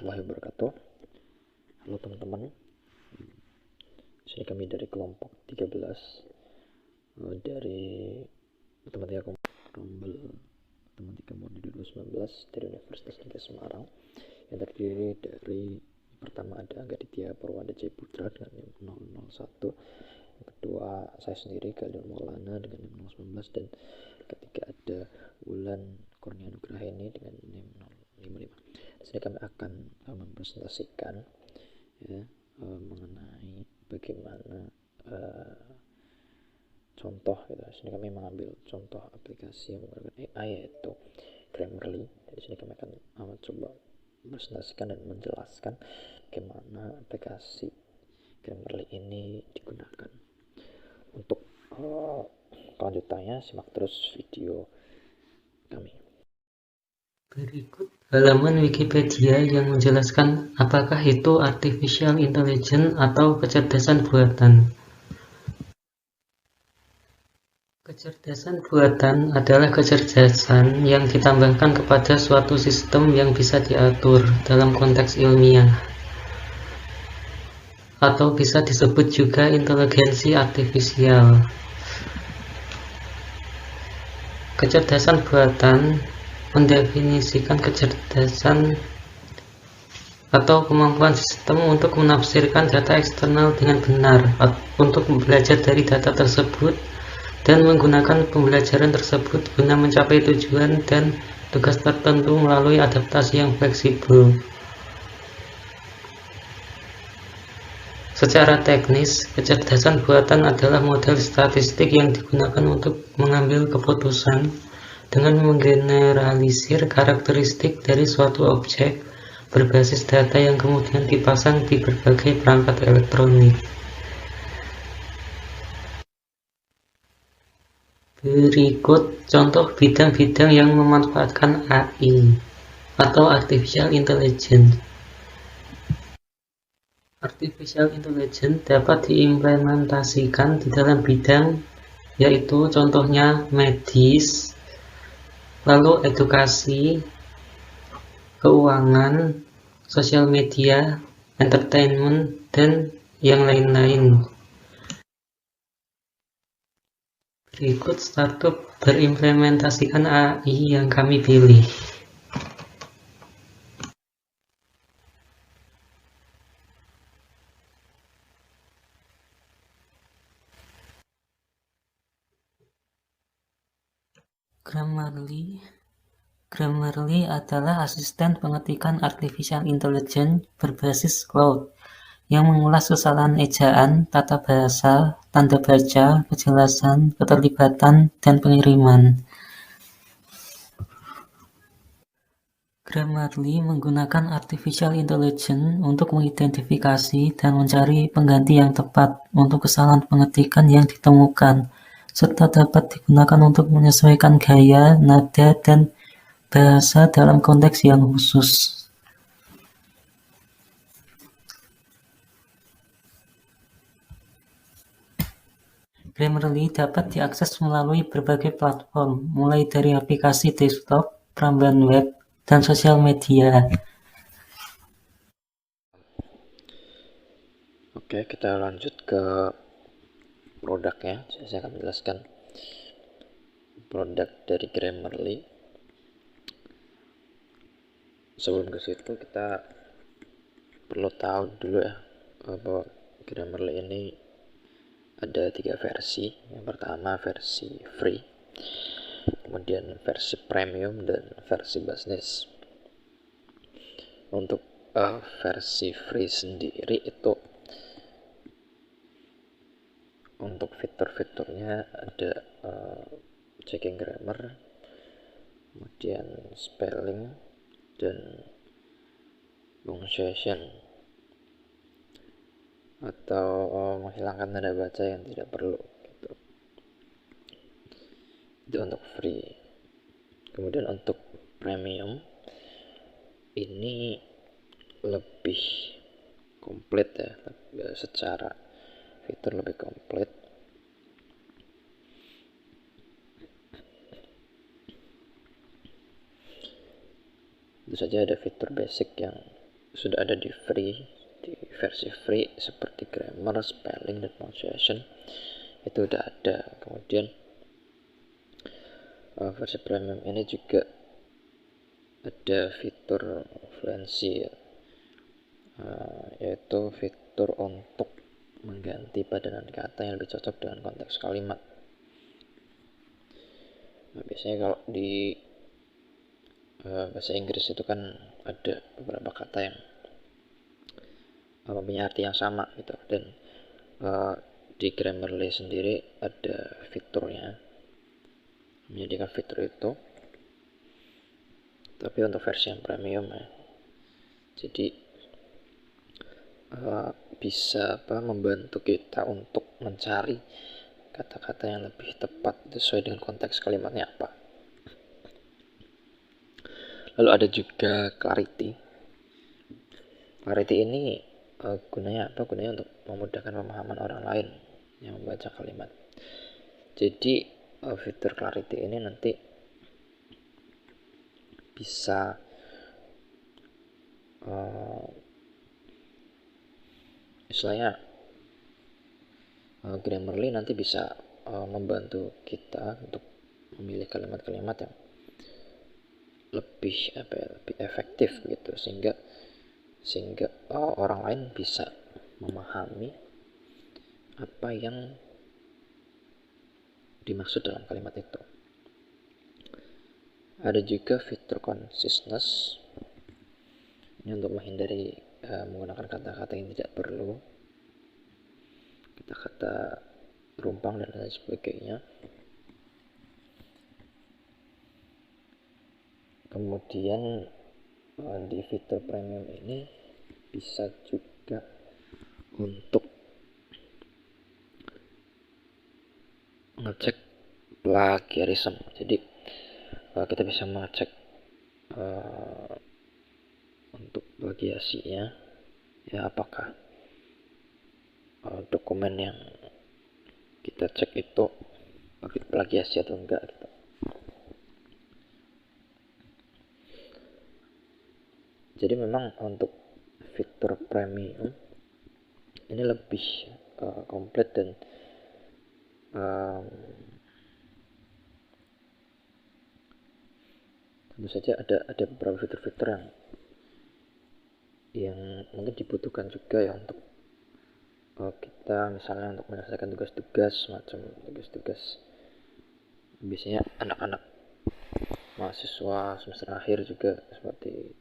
warahmatullahi wabarakatuh. Halo teman-teman, sini kami dari kelompok 13 dari Matematika Rombel Matematika Murni 2019 dari Universitas Negeri Semarang, yang terdiri dari pertama ada Angga Ditya Purwanda Jaya Putra dengan NIM 001, yang kedua saya sendiri Galih Maulana dengan NIM 019, dan ketiga ada Wulan Kurnia Nugraheni dengan NIM 055. Di sini kami akan mempresentasikan mengenai bagaimana contoh gitu. Di sini kami mengambil contoh aplikasi yang menggunakan AI, yaitu Grammarly. Di sini kami akan coba mempresentasikan dan menjelaskan bagaimana aplikasi Grammarly ini digunakan. Untuk kelanjutannya simak terus video kami. Berikut halaman Wikipedia yang menjelaskan apakah itu artificial intelligence atau kecerdasan buatan. Kecerdasan buatan adalah kecerdasan yang ditambahkan kepada suatu sistem yang bisa diatur dalam konteks ilmiah, atau bisa disebut juga inteligensi artifisial. Kecerdasan buatan mendefinisikan kecerdasan atau kemampuan sistem untuk menafsirkan data eksternal dengan benar, untuk belajar dari data tersebut, dan menggunakan pembelajaran tersebut guna mencapai tujuan dan tugas tertentu melalui adaptasi yang fleksibel. Secara teknis, kecerdasan buatan adalah model statistik yang digunakan untuk mengambil keputusan dengan menggeneralisir karakteristik dari suatu objek berbasis data yang kemudian dipasang di berbagai perangkat elektronik. Berikut contoh bidang-bidang yang memanfaatkan AI atau Artificial Intelligence. Artificial Intelligence dapat diimplementasikan di dalam bidang, yaitu contohnya medis, lalu edukasi, keuangan, sosial media, entertainment, dan yang lain-lain. Berikut startup berimplementasikan AI yang kami pilih. Grammarly adalah asisten pengetikan artificial intelligence berbasis cloud yang mengulas kesalahan ejaan, tata bahasa, tanda baca, kejelasan, keterlibatan, dan pengiriman. Grammarly menggunakan artificial intelligence untuk mengidentifikasi dan mencari pengganti yang tepat untuk kesalahan pengetikan yang ditemukan, serta dapat digunakan untuk menyesuaikan gaya, nada, dan bahasa dalam konteks yang khusus. Grammarly dapat diakses melalui berbagai platform, mulai dari aplikasi desktop, perambahan web, dan sosial media. Oke, kita lanjut ke produknya. Saya akan menjelaskan produk dari Grammarly. Sebelum ke situ kita perlu tahu dulu ya bahwa Grammarly ini ada 3 versi. Yang pertama versi free, kemudian versi premium, dan versi business. Untuk versi free sendiri itu untuk fitur-fiturnya ada checking grammar, kemudian spelling, dan punctuation, atau menghilangkan tanda baca yang tidak perlu gitu. Itu untuk free. Kemudian untuk premium ini lebih komplit ya, secara fitur lebih komplit. Tentu saja ada fitur basic yang sudah ada di versi free seperti grammar, spelling, dan punctuation itu udah ada. Kemudian versi premium ini juga ada fitur fluency, yaitu fitur untuk mengganti padanan kata yang lebih cocok dengan konteks kalimat. Nah, biasanya kalau di bahasa Inggris itu kan ada beberapa kata yang mempunyai arti yang sama gitu, dan di Grammarly sendiri ada fiturnya, menyediakan fitur itu, tapi untuk versi yang premium ya. Jadi bisa membantu kita untuk mencari kata-kata yang lebih tepat sesuai dengan konteks kalimatnya apa. Lalu ada juga clarity. Clarity ini gunanya apa? Gunanya untuk memudahkan pemahaman orang lain yang membaca kalimat. Jadi fitur clarity ini nanti bisa istilahnya Grammarly nanti bisa membantu kita untuk memilih kalimat-kalimat yang lebih lebih efektif gitu, sehingga orang lain bisa memahami apa yang dimaksud dalam kalimat itu. Ada juga fitur conciseness, ini untuk menghindari menggunakan kata-kata yang tidak perlu, kata-kata rumpang dan lain sebagainya. Kemudian di fitur premium ini bisa juga untuk ngecek plagiarism. Jadi kita bisa mengecek untuk plagiasinya, ya apakah dokumen yang kita cek itu plagiasi atau enggak gitu. Jadi memang untuk fitur premium ini lebih komplit dan tentu saja ada beberapa fitur-fitur yang mungkin dibutuhkan juga ya untuk kita misalnya untuk menyelesaikan tugas-tugas, macam tugas-tugas biasanya anak-anak mahasiswa semester akhir juga, seperti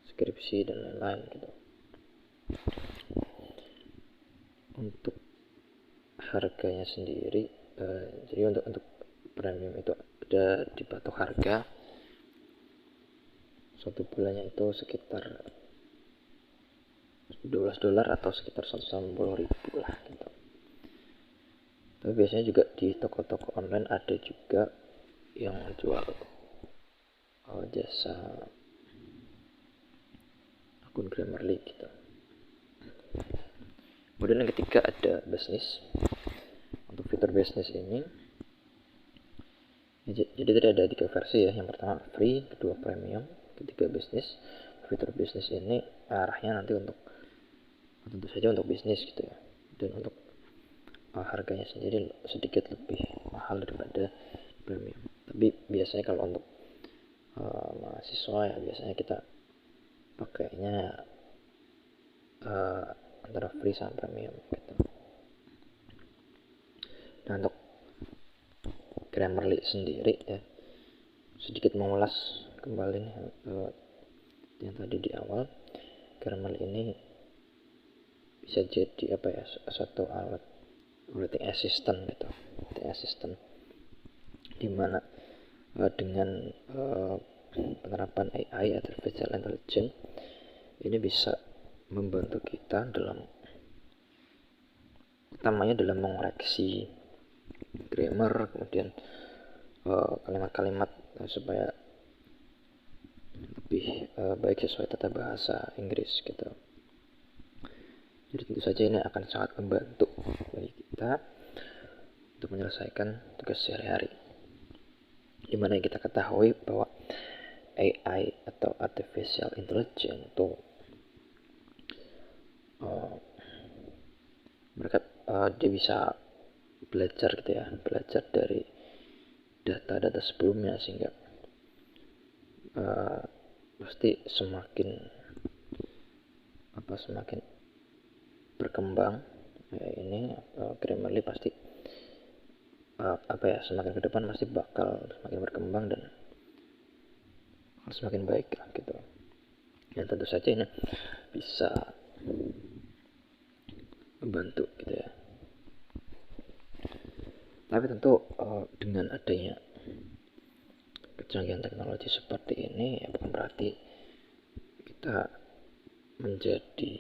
skripsi dan lain-lain gitu. Untuk harganya sendiri, jadi untuk premium itu ada dipatok harga satu bulannya itu sekitar $12 atau sekitar 180.000 lah gitu. Tapi biasanya juga di toko-toko online ada juga yang jual jasa akun Grammarly gitu. Kemudian yang ketiga ada bisnis. Untuk fitur bisnis ini, jadi tadi ada 3 versi ya. Yang pertama free, kedua premium, ketiga bisnis. Fitur bisnis ini arahnya nanti untuk tentu saja untuk bisnis gitu ya, dan untuk harganya sendiri sedikit lebih mahal daripada premium. Tapi biasanya kalau untuk mahasiswa ya biasanya kita pakainya antara free sama premium gitu. Nah, untuk Grammarly sendiri ya, sedikit mengulas kembali yang tadi di awal. Grammarly ini bisa jadi satu alat writing assistant gitu, dimana dengan penerapan AI, artificial intelligence, ini bisa membantu kita utamanya dalam mengoreksi grammar, kemudian kalimat-kalimat supaya lebih baik sesuai tata bahasa Inggris gitu. Jadi tentu saja ini akan sangat membantu bagi kita untuk menyelesaikan tugas sehari-hari, dimana kita ketahui bahwa AI atau artificial intelligence itu mereka dia bisa belajar gitu ya, belajar dari data-data sebelumnya, sehingga pasti semakin berkembang ini Grammarly pasti semakin ke depan pasti bakal semakin berkembang dan semakin baik lah gitu. Dan tentu saja ini bisa membantu gitu ya. Tapi tentu dengan adanya kecanggihan teknologi seperti ini ya bukan berarti kita menjadi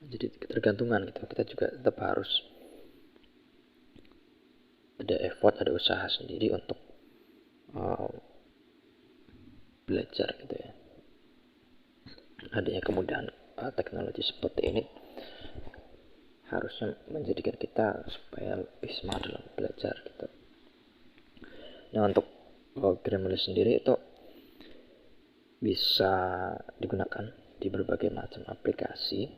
menjadi ketergantungan gitu. Kita juga tetap harus ada effort, ada usaha sendiri untuk belajar gitu ya. Adanya kemudahan teknologi seperti ini harusnya menjadikan kita supaya lebih semangat dalam belajar gitu. Nah, untuk Grammarly sendiri itu bisa digunakan di berbagai macam aplikasi.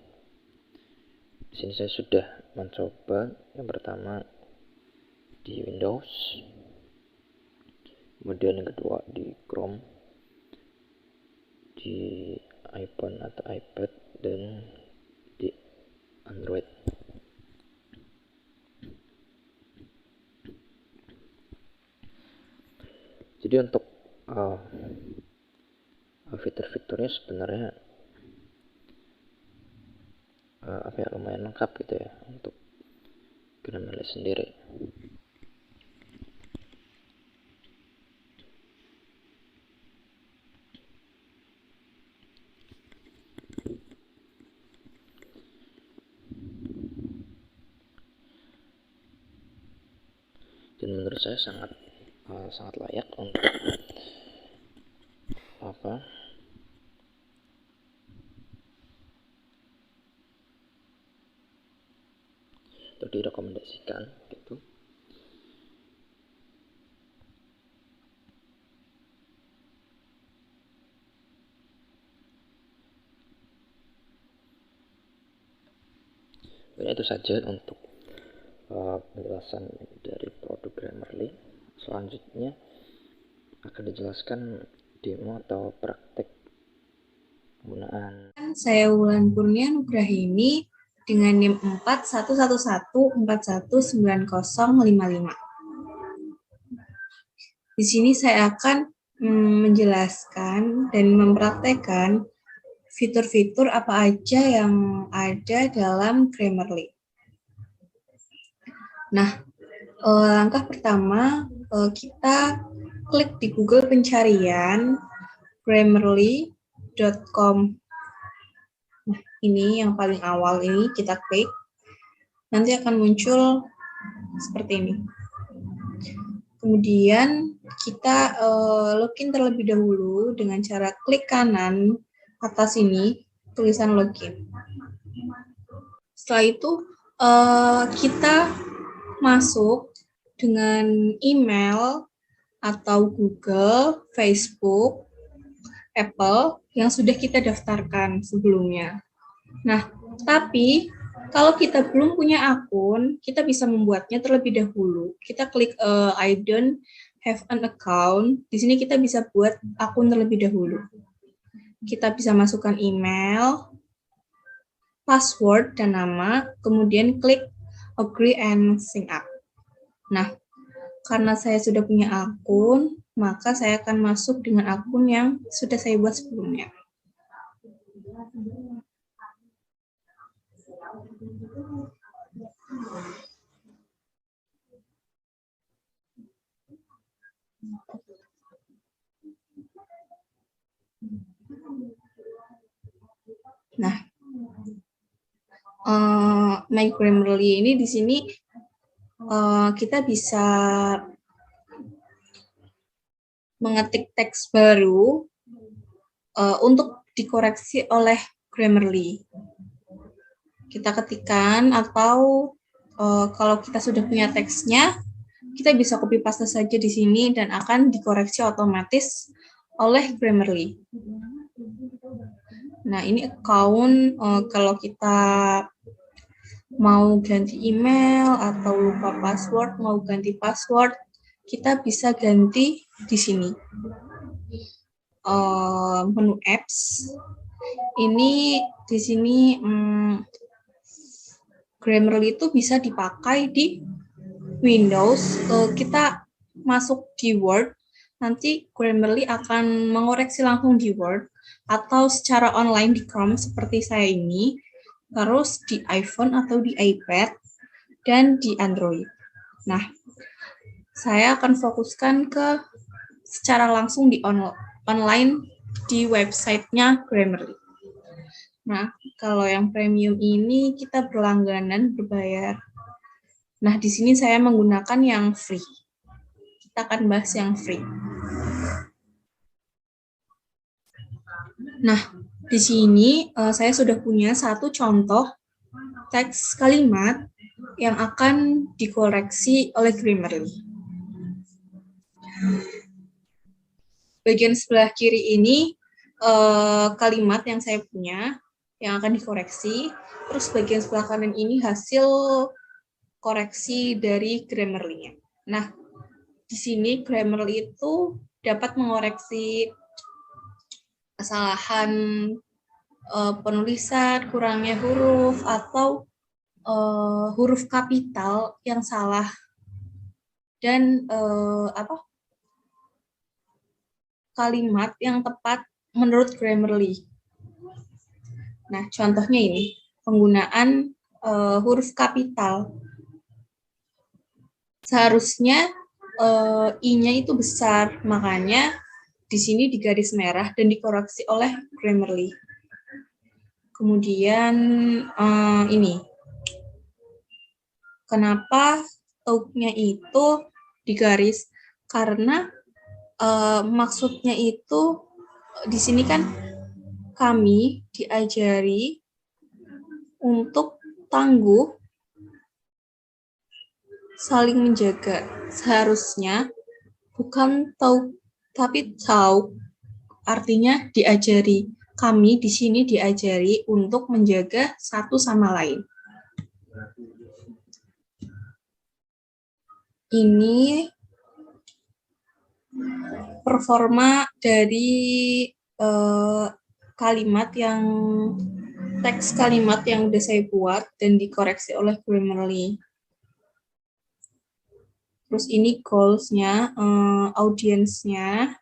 Di sini saya sudah mencoba yang pertama di Windows, kemudian yang kedua di Chrome, di iPhone atau iPad, dan di Android. Jadi untuk fitur-fiturnya sebenarnya lumayan lengkap gitu ya untuk Grammarly sendiri. Dan menurut saya sangat layak untuk untuk direkomendasikan gitu. Dan itu saja untuk penjelasan dari produk Grammarly. Selanjutnya akan dijelaskan demo atau praktek penggunaan. Saya Wulan Kurnia Nugrahini dengan NIM 4111419055. Di sini saya akan menjelaskan dan mempraktekkan fitur-fitur apa aja yang ada dalam Grammarly. Nah, langkah pertama kita klik di Google pencarian Grammarly.com. Nah, ini yang paling awal ini kita klik. Nanti akan muncul seperti ini. Kemudian kita login terlebih dahulu dengan cara klik kanan atas ini tulisan login. Setelah itu kita masuk dengan email atau Google, Facebook, Apple yang sudah kita daftarkan sebelumnya. Nah, tapi kalau kita belum punya akun, kita bisa membuatnya terlebih dahulu. Kita klik I don't have an account. Di sini kita bisa buat akun terlebih dahulu. Kita bisa masukkan email, password, dan nama, kemudian klik agree and sign up. Nah, karena saya sudah punya akun, maka saya akan masuk dengan akun yang sudah saya buat sebelumnya. Nah, My Grammarly ini di sini kita bisa mengetik teks baru untuk dikoreksi oleh Grammarly. Kita ketikkan atau kalau kita sudah punya teksnya, kita bisa copy paste saja di sini dan akan dikoreksi otomatis oleh Grammarly. Nah, ini account kalau kita mau ganti email atau lupa password, mau ganti password, kita bisa ganti di sini. Menu apps. Ini di sini Grammarly itu bisa dipakai di Windows. Kita masuk keyword, nanti Grammarly akan mengoreksi langsung di Word atau secara online di Chrome seperti saya ini, terus di iPhone atau di iPad, dan di Android. Nah, saya akan fokuskan ke secara langsung di online di websitenya Grammarly. Nah, kalau yang premium ini kita berlangganan, berbayar. Nah, di sini saya menggunakan yang free. Kita akan bahas yang free. Nah, di sini saya sudah punya satu contoh teks kalimat yang akan dikoreksi oleh Grammarly. Bagian sebelah kiri ini kalimat yang saya punya yang akan dikoreksi. Terus bagian sebelah kanan ini hasil koreksi dari Grammarly-nya. Nah, di sini Grammarly itu dapat mengoreksi kesalahan penulisan, kurangnya huruf, atau huruf kapital yang salah, dan kalimat yang tepat menurut Grammarly. Nah, contohnya ini, penggunaan huruf kapital. Seharusnya I-nya itu besar, makanya di sini di garis merah dan dikoreksi oleh Grammarly. Kemudian ini, kenapa tauknya itu digaris? Karena maksudnya itu di sini kan kami diajari untuk tangguh, saling menjaga. Seharusnya bukan tauk, tapi tauk, artinya diajari. Kami di sini diajari untuk menjaga satu sama lain. Ini performa dari teks kalimat yang udah saya buat dan dikoreksi oleh Grammarly. Terus ini goals-nya, audience-nya.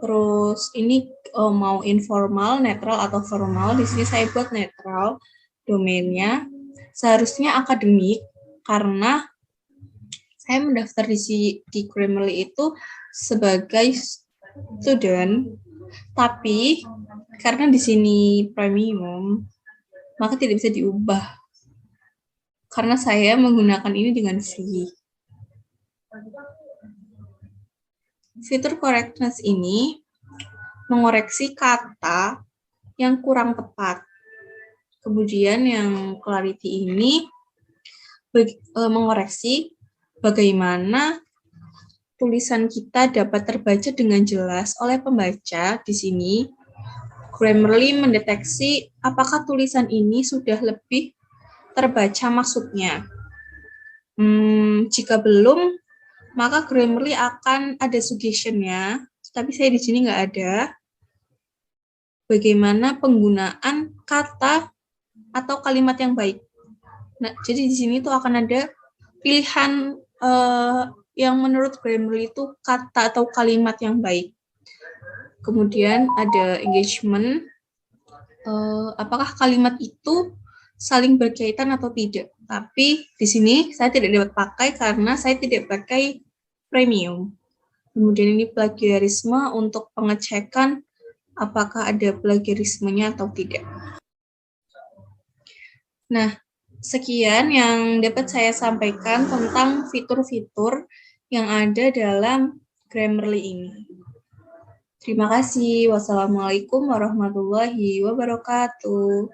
Terus ini mau informal, netral, atau formal. Di sini saya buat netral, domainnya. Seharusnya akademik, karena saya mendaftar di Grammarly itu sebagai student, tapi karena di sini premium, maka tidak bisa diubah. Karena saya menggunakan ini dengan free. Fitur correctness ini mengoreksi kata yang kurang tepat. Kemudian yang clarity ini mengoreksi bagaimana tulisan kita dapat terbaca dengan jelas oleh pembaca. Di sini Grammarly mendeteksi apakah tulisan ini sudah lebih terbaca maksudnya. Jika belum, maka Grammarly akan ada suggestion-nya, tapi saya di sini nggak ada. Bagaimana penggunaan kata atau kalimat yang baik. Nah, jadi di sini tuh akan ada pilihan yang menurut Grammarly itu kata atau kalimat yang baik. Kemudian ada engagement, apakah kalimat itu saling berkaitan atau tidak. Tapi di sini saya tidak dapat pakai karena saya tidak pakai premium. Kemudian ini plagiarisme untuk pengecekan apakah ada plagiarismenya atau tidak. Nah, sekian yang dapat saya sampaikan tentang fitur-fitur yang ada dalam Grammarly ini. Terima kasih. Wassalamualaikum warahmatullahi wabarakatuh.